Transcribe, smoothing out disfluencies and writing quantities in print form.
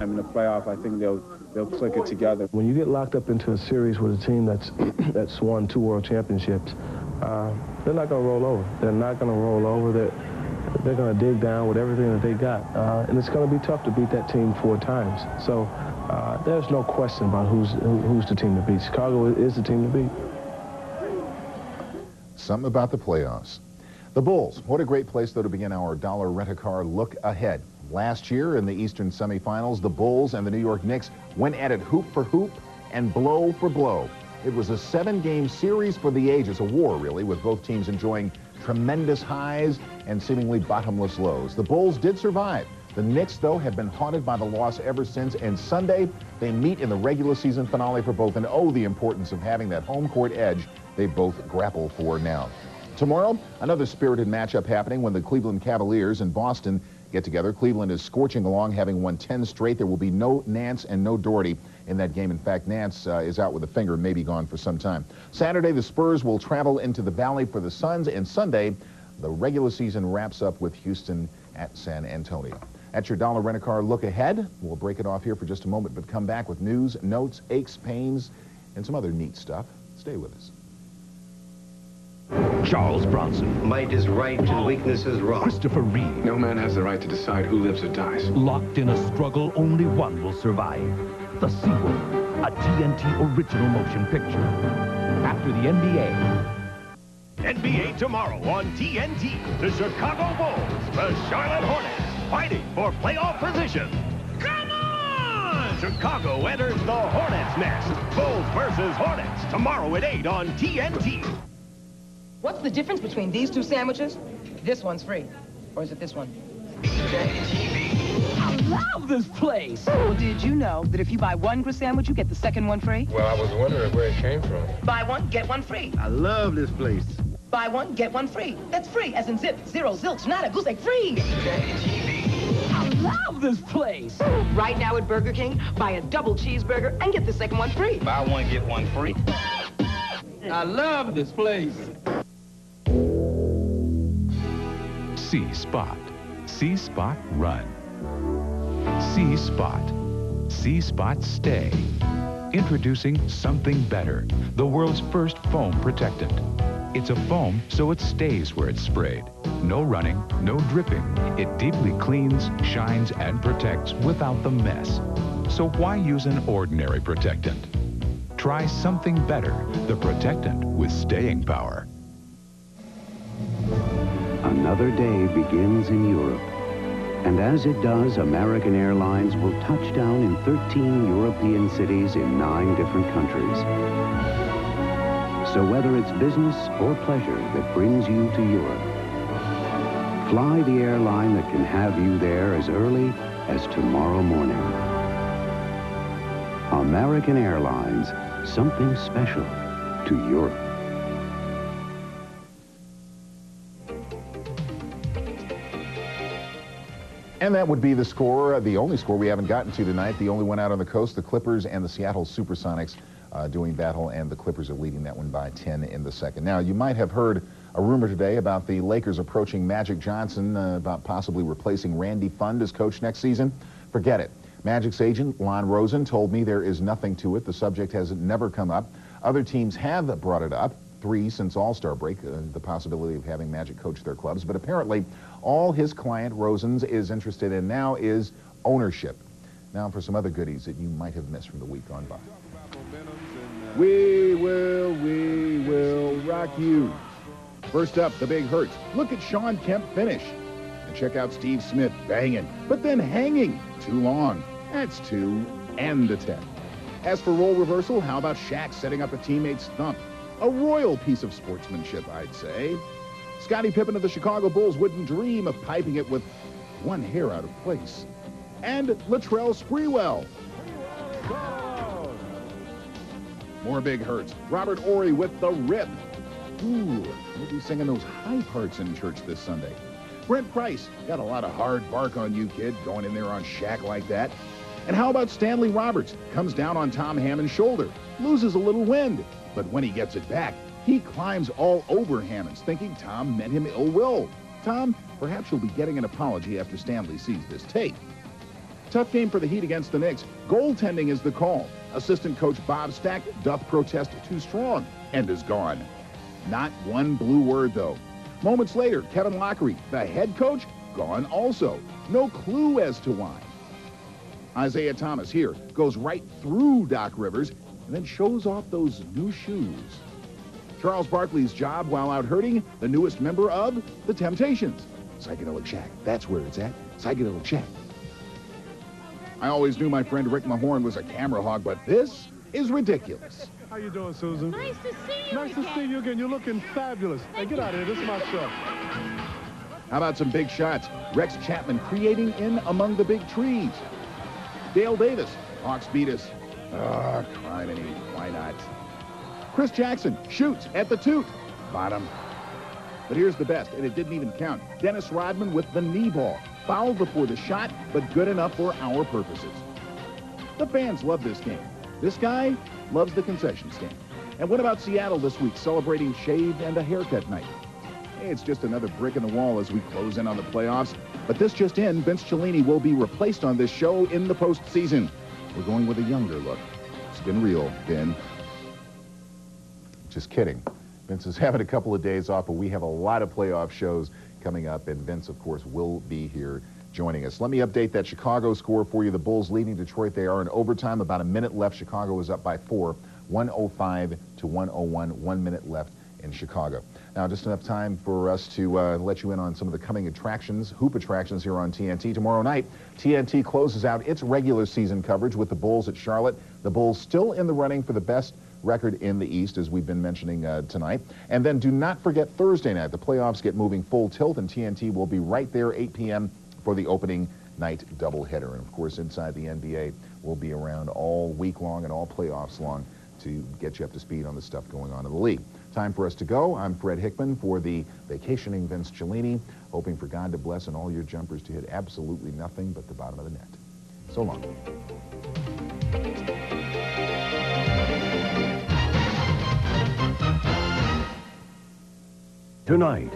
In the playoff, I think they'll click it together. When you get locked up into a series with a team that's won 2 world championships, they're not going to roll over. They're not going to roll over. They're going to dig down with everything that they got, and it's going to be tough to beat that team 4 times. So there's no question about who's the team to beat. Chicago is the team to beat. Something about the playoffs. The Bulls, what a great place, though, to begin our dollar rent-a-car look ahead. Last year in the Eastern semifinals, the Bulls and the New York Knicks went at it hoop for hoop and blow for blow. It was a 7-game series for the ages, a war, really, with both teams enjoying tremendous highs and seemingly bottomless lows. The Bulls did survive. The Knicks, though, have been haunted by the loss ever since, and Sunday they meet in the regular season finale for both, and oh, the importance of having that home court edge they both grapple for now. Tomorrow, another spirited matchup happening when the Cleveland Cavaliers and Boston get together. Cleveland is scorching along, having won 10 straight. There will be no Nance and no Doherty in that game. In fact, Nance is out with a finger, maybe gone for some time. Saturday, the Spurs will travel into the Valley for the Suns, and Sunday, the regular season wraps up with Houston at San Antonio. That's your dollar rent-a-car look ahead. We'll break it off here for just a moment, but come back with news, notes, aches, pains, and some other neat stuff. Stay with us. Charles Bronson. Might is right and weakness is wrong. Christopher Reeve. No man has the right to decide who lives or dies. Locked in a struggle, only one will survive. The Sequel, a TNT original motion picture. After the NBA. NBA tomorrow on TNT. The Chicago Bulls, the Charlotte Hornets, fighting for playoff position. Come on! Chicago enters the Hornets' nest. Bulls versus Hornets, tomorrow at 8 on TNT. What's the difference between these 2 sandwiches? This one's free. Or is it this one? I love this place. Well, did you know that if you buy 1 grilled sandwich, you get the second one free? Well, I was wondering where it came from. Buy 1, get 1 free. I love this place. Buy 1, get 1 free. That's free, as in zip, zero, zilch, not a goose egg, free. I love this place. Right now at Burger King, buy a double cheeseburger and get the second one free. Buy 1, get 1 free. I love this place. C-Spot. C-Spot Run. C-Spot. C-Spot Stay. Introducing something better. The world's first foam protectant. It's a foam so it stays where it's sprayed. No running, no dripping. It deeply cleans, shines, and protects without the mess. So why use an ordinary protectant? Try something better, the protectant with staying power. Another day begins in Europe. And as it does, American Airlines will touch down in 13 European cities in 9 different countries. So whether it's business or pleasure that brings you to Europe, fly the airline that can have you there as early as tomorrow morning. American Airlines, something special to Europe. And that would be the score, the only score we haven't gotten to tonight. The only one out on the coast, the Clippers and the Seattle Supersonics doing battle, and the Clippers are leading that one by 10 in the second. Now, you might have heard a rumor today about the Lakers approaching Magic Johnson about possibly replacing Randy Fund as coach next season. Forget it. Magic's agent, Lon Rosen, told me there is nothing to it. The subject has never come up. Other teams have brought it up, 3 since All-Star break, the possibility of having Magic coach their clubs. But apparently, all his client, Rosen's, is interested in now is ownership. Now for some other goodies that you might have missed from the week gone by. We will rock you. First up, the big hurts. Look at Sean Kemp finish. And check out Steve Smith banging, but then hanging. Too long. That's 2 and a 10. As for role reversal, how about Shaq setting up a teammate's thump? A royal piece of sportsmanship, I'd say. Scottie Pippen of the Chicago Bulls wouldn't dream of piping it with 1 hair out of place. And Latrell Sprewell. More big hurts. Robert Horry with the rip. Ooh, we'll be singing those high parts in church this Sunday. Brent Price, got a lot of hard bark on you, kid, going in there on Shaq like that. And how about Stanley Roberts? Comes down on Tom Hammond's shoulder, loses a little wind, but when he gets it back, he climbs all over Hammonds, thinking Tom meant him ill will. Tom, perhaps you'll be getting an apology after Stanley sees this tape. Tough game for the Heat against the Knicks. Goaltending is the call. Assistant coach Bob Stack doth protest too strong and is gone. Not one blue word, though. Moments later, Kevin Lockery, the head coach, gone also. No clue as to why. Isaiah Thomas here goes right through Doc Rivers and then shows off those new shoes. Charles Barkley's job while out hurting the newest member of the Temptations. Psychedelic Shack. That's where it's at. Psychedelic Shack. I always knew my friend Rick Mahorn was a camera hog, but this is ridiculous. How you doing, Susan? Nice to see you Nice again. to see you again. You're looking fabulous. Hey, get out of here. This is my show. How about some big shots? Rex Chapman creating in among the big trees. Dale Davis. Hawks beat us. Criminy. Why not? Chris Jackson shoots at the toot. Bottom. But here's the best, and it didn't even count. Dennis Rodman with the knee ball. Fouled before the shot, but good enough for our purposes. The fans love this game. This guy loves the concession stand. And what about Seattle this week, celebrating shave and a haircut night? Hey, it's just another brick in the wall as we close in on the playoffs. But this just in, Vince Cellini will be replaced on this show in the postseason. We're going with a younger look. It's been real, Ben. Just kidding. Vince is having a couple of days off, but we have a lot of playoff shows coming up, and Vince, of course, will be here joining us. Let me update that Chicago score for you. The Bulls leading Detroit. They are in overtime. About a minute left. Chicago is up by 4, 105 to 101. 1 minute left in Chicago. Now, just enough time for us to let you in on some of the coming attractions, hoop attractions here on TNT. Tomorrow night, TNT closes out its regular season coverage with the Bulls at Charlotte. The Bulls still in the running for the best record in the East, as we've been mentioning tonight. And then do not forget Thursday night. The playoffs get moving full tilt, and TNT will be right there 8 p.m. for the opening night doubleheader. And, of course, Inside the NBA will be around all week long and all playoffs long to get you up to speed on the stuff going on in the league. Time for us to go. I'm Fred Hickman for the vacationing Vince Cellini, hoping for God to bless and all your jumpers to hit absolutely nothing but the bottom of the net. So long. Tonight,